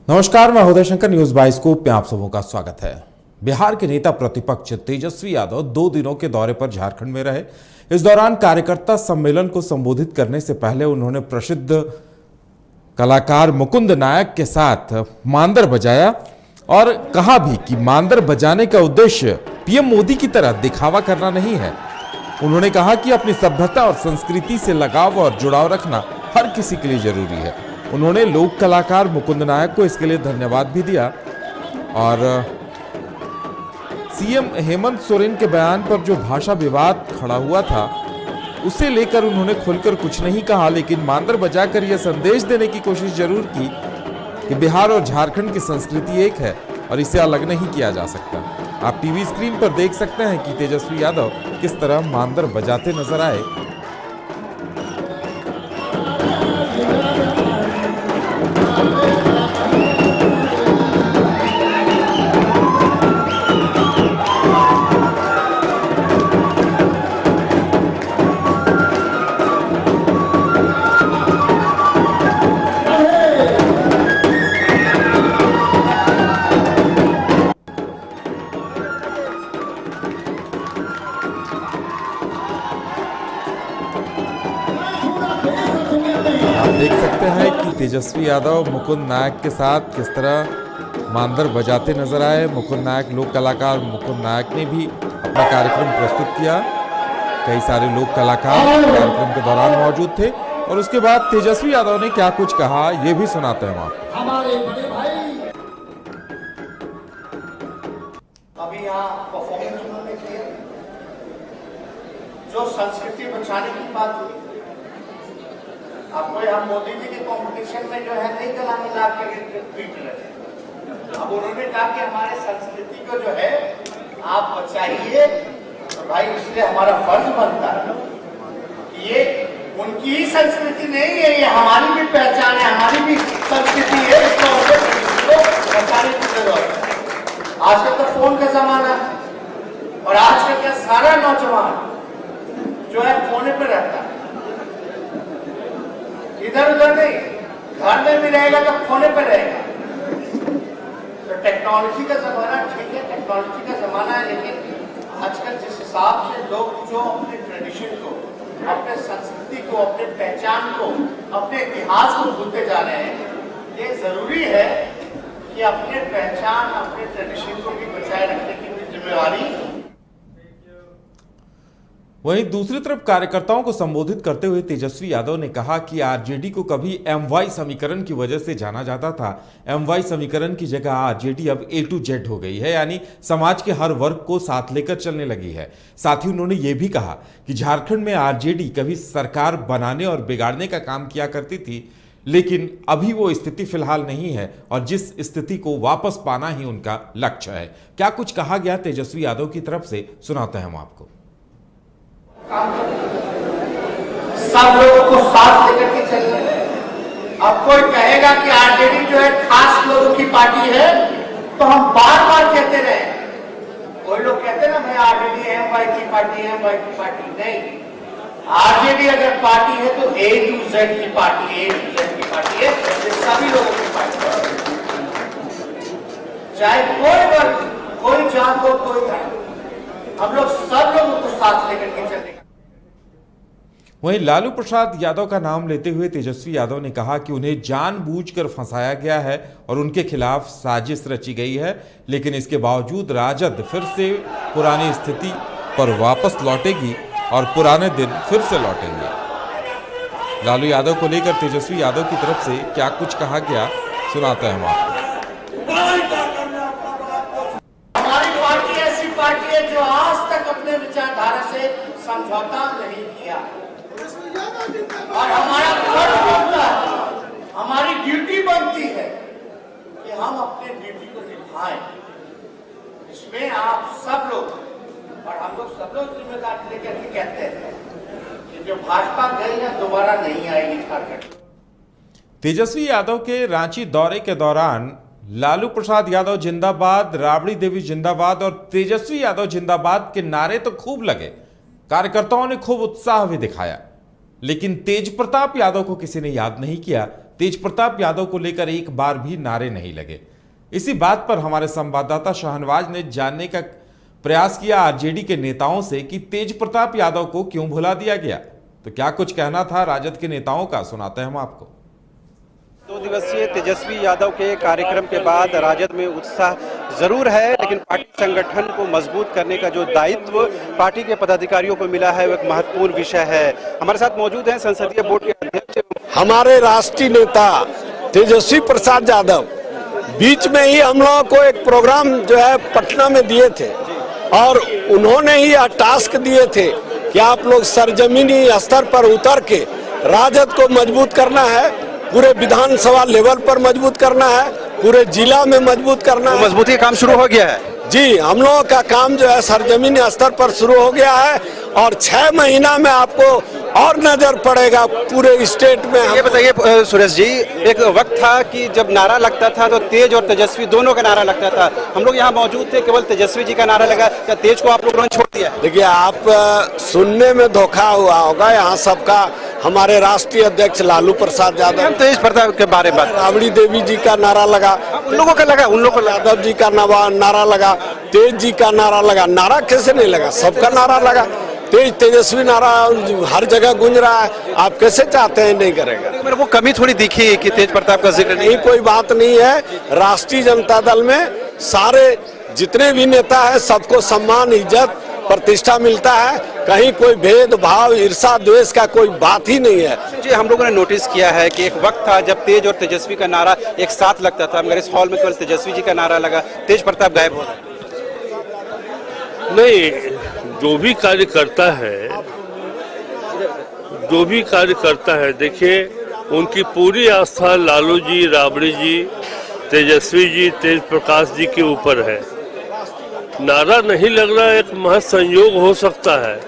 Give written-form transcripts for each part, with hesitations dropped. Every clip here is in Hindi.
नमस्कार, मैं उदय शंकर। न्यूज बाइस्कोप में आप सबों का स्वागत है। बिहार के नेता प्रतिपक्ष तेजस्वी यादव 2 दिनों के दौरे पर झारखंड में रहे। इस दौरान कार्यकर्ता सम्मेलन को संबोधित करने से पहले उन्होंने प्रसिद्ध कलाकार मुकुंद नायक के साथ मांदर बजाया और कहा भी कि मांदर बजाने का उद्देश्य पीएम मोदी की तरह दिखावा करना नहीं है। उन्होंने कहा कि अपनी सभ्यता और संस्कृति से लगाव और जुड़ाव रखना हर किसी के लिए जरूरी है। उन्होंने लोक कलाकार मुकुंद नायक को इसके लिए धन्यवाद भी दिया और सीएम हेमंत सोरेन के बयान पर जो भाषा विवाद खड़ा हुआ था उसे लेकर उन्होंने खुलकर कुछ नहीं कहा, लेकिन मांदर बजाकर यह संदेश देने की कोशिश जरूर की कि बिहार और झारखंड की संस्कृति एक है और इसे अलग नहीं किया जा सकता। आप टीवी स्क्रीन पर देख सकते हैं कि तेजस्वी यादव किस तरह मांदर बजाते नजर आए। आप देख सकते हैं कि तेजस्वी यादव मुकुंद नायक के साथ किस तरह मांदर बजाते नजर आए। मुकुंद नायक, लोक कलाकार मुकुंद नायक ने भी अपना कार्यक्रम प्रस्तुत किया। कई सारे लोक कलाकार कार्यक्रम के दौरान मौजूद थे और उसके बाद तेजस्वी यादव ने क्या कुछ कहा ये भी सुनाते हैं आपको। हमारे बड़े भाई अभी यहाँ परफॉर्मेंस उन्होंने किया, जो संस्कृति बचाने की बात हुई। आपको हम मोदी जी के कंपटीशन में जो है नहीं गला मिला के ट्वीट रहे। अब उन्होंने कहा कि हमारे संस्कृति को जो है आप बचाइए, तो भाई इसलिए हमारा फर्ज बनता है कि ये उनकी ही संस्कृति नहीं है, ये हमारी भी पहचान है, हमारी भी संस्कृति है, इसको बचाने की जरूरत है। आजकल तो फोन का जमाना है और आजकल का सारा नौजवान जो है फोन पे रहता है, इधर उधर नहीं, घर में भी रहेगा तो फोने पे रहेगा। तो टेक्नोलॉजी का जमाना ठीक है, टेक्नोलॉजी का जमाना है, लेकिन आजकल जिस हिसाब से लोग जो अपने ट्रेडिशन को, अपने संस्कृति को, अपने पहचान को, अपने इतिहास को भूलते जा रहे हैं, ये जरूरी है कि अपने पहचान, अपने ट्रेडिशन को भी बचाए रखने की भी जिम्मेवारी। वहीं दूसरी तरफ कार्यकर्ताओं को संबोधित करते हुए तेजस्वी यादव ने कहा कि आरजेडी को कभी एमवाई समीकरण की वजह से जाना जाता था। एमवाई समीकरण की जगह आरजेडी अब ए टू जेड हो गई है, यानी समाज के हर वर्ग को साथ लेकर चलने लगी है। साथ ही उन्होंने ये भी कहा कि झारखंड में आरजेडी कभी सरकार बनाने और बिगाड़ने का काम किया करती थी, लेकिन अभी वो स्थिति फिलहाल नहीं है और जिस स्थिति को वापस पाना ही उनका लक्ष्य है। क्या कुछ कहा गया तेजस्वी यादव की तरफ से, सुनाते हैं हम आपको। सब लोगों को साथ लेकर के चलना। अब कोई कहेगा कि आरजेडी जो है खास लोगों की पार्टी है, तो हम बार बार कहते रहे। कोई लोग कहते ना भाई आरजेडी एमवाई की पार्टी है, एमवाई की पार्टी नहीं। आरजेडी अगर पार्टी है तो ए टू जेड की पार्टी है, ए टू जेड की पार्टी है, सभी लोगों की पार्टी है, चाहे कोई वर्ग, कोई जात हो, कोई धर्म, हम लोग सब लोगों को साथ लेकर के चलेंगे। वहीं लालू प्रसाद यादव का नाम लेते हुए तेजस्वी यादव ने कहा कि उन्हें जानबूझकर फंसाया गया है और उनके खिलाफ साजिश रची गई है, लेकिन इसके बावजूद राजद फिर से पुरानी स्थिति पर वापस लौटेगी और पुराने दिन फिर से लौटेंगे। लालू यादव को लेकर तेजस्वी यादव की तरफ से क्या कुछ कहा गया, सुनाते हैं हम आपको। हमारी पार्टी ऐसी पार्टी है जो आज तक अपने विचारधारा से समझौता नहीं किया और हमारा फर्ज बनता है, हमारी ड्यूटी बनती है कि हम अपने ड्यूटी को निभाएं। इसमें आप सब लोग और हम लोग सब लोग जिम्मेदारी लेकर के कहते हैं कि जो भाजपा गई है दोबारा नहीं आएगी झारखंड। तेजस्वी यादव के रांची दौरे के दौरान लालू प्रसाद यादव जिंदाबाद, राबड़ी देवी जिंदाबाद और तेजस्वी यादव जिंदाबाद के नारे तो खूब लगे। कार्यकर्ताओं ने खूब उत्साह भी दिखाया, लेकिन तेज प्रताप यादव को किसी ने याद नहीं किया। तेज प्रताप यादव को लेकर एक बार भी नारे नहीं लगे। इसी बात पर हमारे संवाददाता शाहनवाज ने जानने का प्रयास किया आरजेडी के नेताओं से कि तेज प्रताप यादव को क्यों भुला दिया गया। तो क्या कुछ कहना था राजद के नेताओं का, सुनाते हैं हम आपको। 2 दिवसीय तेजस्वी यादव के कार्यक्रम के बाद राजद में उत्साह जरूर है, लेकिन पार्टी संगठन को मजबूत करने का जो दायित्व पार्टी के पदाधिकारियों को मिला है वो एक महत्वपूर्ण विषय है। हमारे साथ मौजूद हैं संसदीय बोर्ड के अध्यक्ष हमारे राष्ट्रीय नेता तेजस्वी प्रसाद यादव। बीच में ही हम लोगों को एक प्रोग्राम जो है पटना में दिए थे और उन्होंने ही यह टास्क दिए थे कि आप लोग सरजमीनी स्तर पर उतर के राजद को मजबूत करना है, पूरे विधानसभा लेवल पर मजबूत करना है, पूरे जिला में मजबूत करना है। मजबूती का काम शुरू हो गया है जी, हम लोगों का काम जो है सरजमीनी स्तर पर शुरू हो गया है और 6 महीना में आपको और नजर पड़ेगा पूरे स्टेट में। ये बताइए सुरेश जी, एक वक्त था कि जब नारा लगता था तो तेज और तेजस्वी दोनों का नारा लगता था। हम लोग यहाँ मौजूद थे, केवल तेजस्वी जी का नारा लगा, क्या तेज को आप लोगों ने छोड़ दिया? देखिए, आप सुनने में धोखा हुआ होगा। यहाँ सबका हमारे राष्ट्रीय अध्यक्ष लालू प्रसाद यादव, हम तेज प्रताप के बारे में बात, राबड़ी देवी जी का नारा लगा, उन लोगों का लगा, उन लोगों को यादव जी का नारा लगा, तेज जी का नारा लगा। नारा कैसे नहीं लगा? सबका नारा लगा। तेजस्वी नारा हर जगह गूंज रहा है। आप कैसे चाहते हैं नहीं करेगा? मेरे को कमी थोड़ी दिखी कि तेज प्रताप का जिक्र नहीं। कोई बात नहीं है। राष्ट्रीय जनता दल में सारे जितने भी नेता है सबको सम्मान, इज्जत, प्रतिष्ठा मिलता है। कहीं कोई भेदभाव, ईर्षा, द्वेष का कोई बात ही नहीं है जी। हम लोगों ने नोटिस किया है कि एक वक्त था जब तेज और तेजस्वी का नारा एक साथ लगता था, मगर इस हॉल में केवल तेजस्वी जी का नारा लगा, तेज प्रताप गायब हो रहा। नहीं, जो भी कार्य करता है, देखिए उनकी पूरी आस्था लालू जी, राबड़ी जी, तेजस्वी जी, तेज प्रकाश जी के ऊपर है। नारा नहीं लग रहा एक महज संयोग हो सकता है,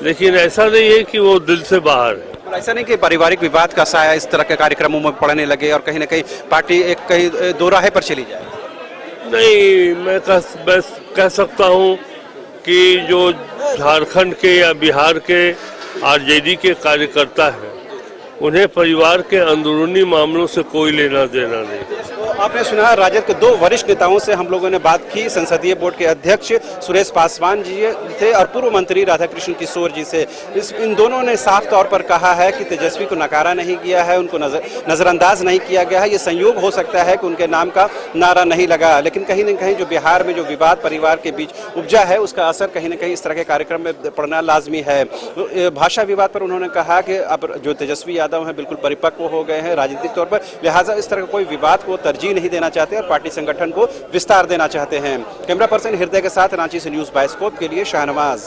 लेकिन ऐसा नहीं है कि वो दिल से बाहर है। ऐसा नहीं कि पारिवारिक विवाद का साया इस तरह के कार्यक्रमों में पड़ने लगे और कहीं न कहीं पार्टी एक कहीं दोराहे पर चली जाए। नहीं, मैं कह सकता हूँ कि जो झारखंड के या बिहार के आरजेडी के कार्यकर्ता हैं, उन्हें परिवार के अंदरूनी मामलों से कोई लेना देना नहीं। आपने सुना, राजद के 2 वरिष्ठ नेताओं से हम लोगों ने बात की। संसदीय बोर्ड के अध्यक्ष सुरेश पासवान जी थे और पूर्व मंत्री राधाकृष्ण किशोर जी से। इन दोनों ने साफ तौर पर कहा है कि तेजस्वी को नकारा नहीं गया है, उनको नजरअंदाज नहीं किया गया है। ये संयोग हो सकता है कि उनके नाम का नारा नहीं लगा, लेकिन कहीं न कहीं जो बिहार में जो विवाद परिवार के बीच उपजा है उसका असर कहीं न कहीं इस तरह के कार्यक्रम में पड़ना लाजमी है। भाषा विवाद पर उन्होंने कहा कि अब जो तेजस्वी यादव हैं बिल्कुल परिपक्व हो गए हैं राजनीतिक तौर पर, लिहाजा इस तरह का कोई विवाद को तरजीह नहीं देना चाहते और पार्टी संगठन को विस्तार देना चाहते हैं। कैमरा पर्सन हृदय के साथ रांची से न्यूज़ बाइस्कोप के लिए शाहनवाज।